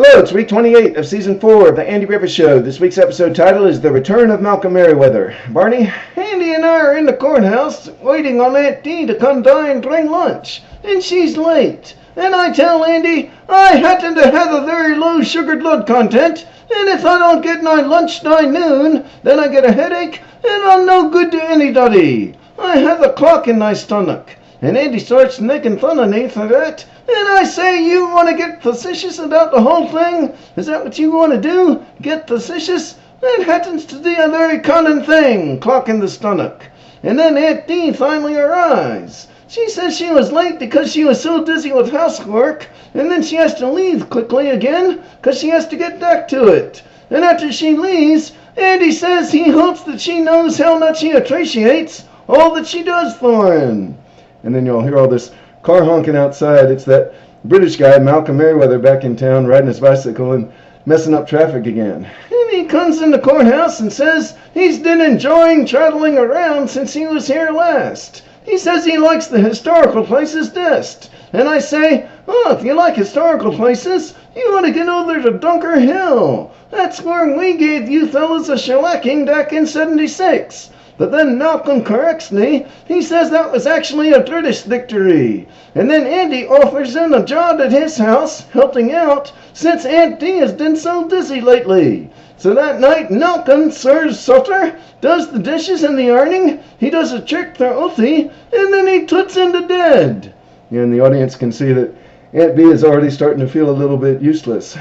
Hello, it's week 28 of season 4 of the Andy Griffith Show. This week's episode title is The Return of Malcolm Meriweather. Barney, Andy and I are in the courthouse waiting on Aunt Dee to come down during lunch, and she's late. And I tell Andy I happen to have a very low sugar blood content, and if I don't get my lunch by noon, then I get a headache, and I'm no good to anybody. I have a clock in my stomach. And Andy starts making fun of me for that. And I say, you want to get facetious about the whole thing? Is that what you want to do? Get facetious? That happens to be a very common thing, clock in the stomach. And then Aunt Dee finally arrives. She says she was late because she was so busy with housework, and then she has to leave quickly again because she has to get back to it. And after she leaves, Andy says he hopes that she knows how much he appreciates all that she does for him. And then you'll hear all this car honking outside. It's that British guy, Malcolm Meriweather, back in town riding his bicycle and messing up traffic again. And he comes in the courthouse and says he's been enjoying traveling around since he was here last. He says he likes the historical places best. And I say, oh, if you like historical places, you want to get over to Bunker Hill. That's where we gave you fellas a shellacking back in '76. But then Malcolm corrects me. He says that was actually a British victory. And then Andy offers him a job at his house, helping out, since Aunt Dee has been so busy lately. So that night, Malcolm serves supper, does the dishes and the ironing, he does a trick for Opie, and then he puts him to bed. And the audience can see that Aunt Bee is already starting to feel a little bit useless.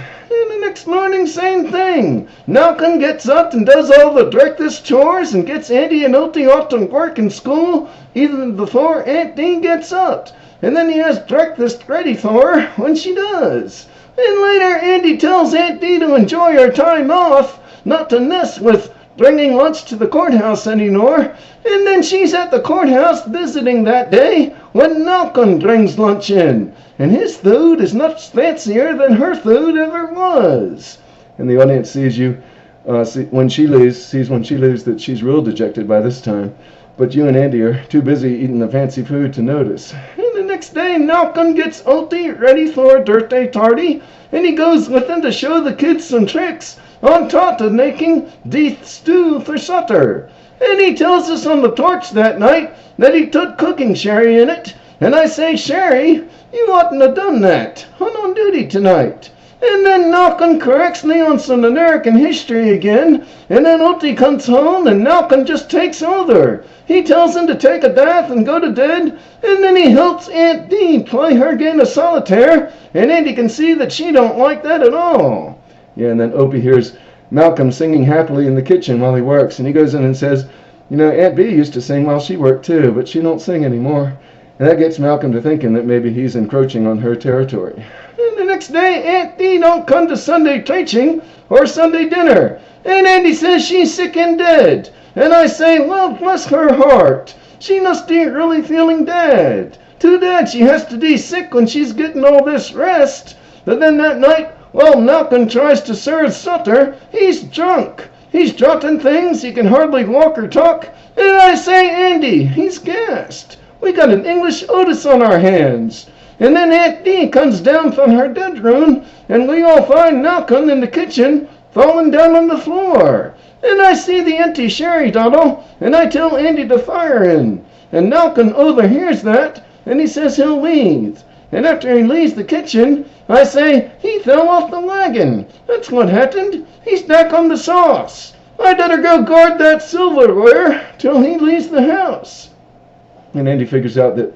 Next morning, same thing. Malcolm gets up and does all the breakfast chores and gets Andy and Opie off to work and school even before Aunt Dee gets up. And then he has breakfast ready for her when she does. And later, Andy tells Aunt Dee to enjoy her time off, not to mess with bringing lunch to the courthouse anymore. And then she's at the courthouse visiting that day when Malcolm brings lunch in. And his food is much fancier than her food ever was. And the audience sees you, when she leaves that she's real dejected by this time. But you and Andy are too busy eating the fancy food to notice. And the next day, Malcolm gets Opie ready for a birthday party, and he goes with him to show the kids some tricks on top of making beef stew for supper. And he tells us on the torch that night that he took cooking sherry in it. And I say, Sherry, you oughtn't have done that. I'm on duty tonight. And then Malcolm corrects me on some American history again. And then Opie comes home and Malcolm just takes over. He tells him to take a bath and go to bed. And then he helps Aunt Dee play her game of solitaire. And Andy can see that she don't like that at all. Yeah, and then Opie hears Malcolm singing happily in the kitchen while he works. And he goes in and says, you know, Aunt Bee used to sing while she worked too, but she don't sing anymore. And that gets Malcolm to thinking that maybe he's encroaching on her territory. And the next day, Aunt Dee don't come to Sunday preaching or Sunday dinner. And Andy says she's sick and dead. And I say, well, bless her heart. She must be really feeling bad. Too bad she has to be sick when she's getting all this rest. But then that night, while Malcolm tries to serve supper, he's drunk. He's dropping things, he can hardly walk or talk. And I say, Andy, he's gassed. We got an English Otis on our hands. And then Aunt Dee comes down from her bedroom, and we all find Malcolm in the kitchen, falling down on the floor. And I see the empty sherry bottle, and I tell Andy to fire him. And Malcolm overhears that, and he says he'll leave. And after he leaves the kitchen, I say, he fell off the wagon. That's what happened. He's back on the sauce. I better go guard that silverware till he leaves the house. And Andy figures out that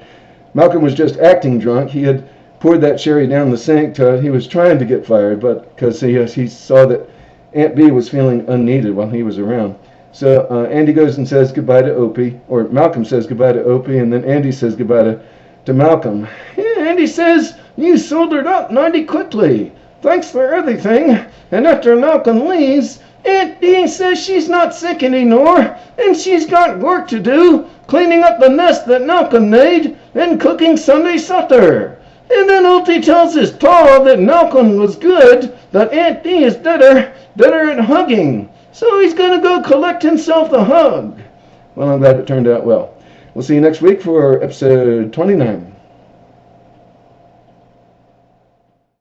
Malcolm was just acting drunk. He had poured that sherry down the sink. He was trying to get fired, but because he saw that Aunt Bee was feeling unneeded while he was around. So Andy goes and says goodbye to Opie, or Malcolm says goodbye to Opie, and then Andy says goodbye to Malcolm. Yeah, Andy says, you soldiered up mighty quickly. Thanks for everything. And after Malcolm leaves, Aunt Dee says she's not sick anymore, and she's got work to do, cleaning up the mess that Malcolm made, and cooking Sunday supper. And then Opie tells his pa that Malcolm was good, but Aunt Dee is better at hugging. So he's going to go collect himself a hug. Well, I'm glad it turned out well. We'll see you next week for episode 29.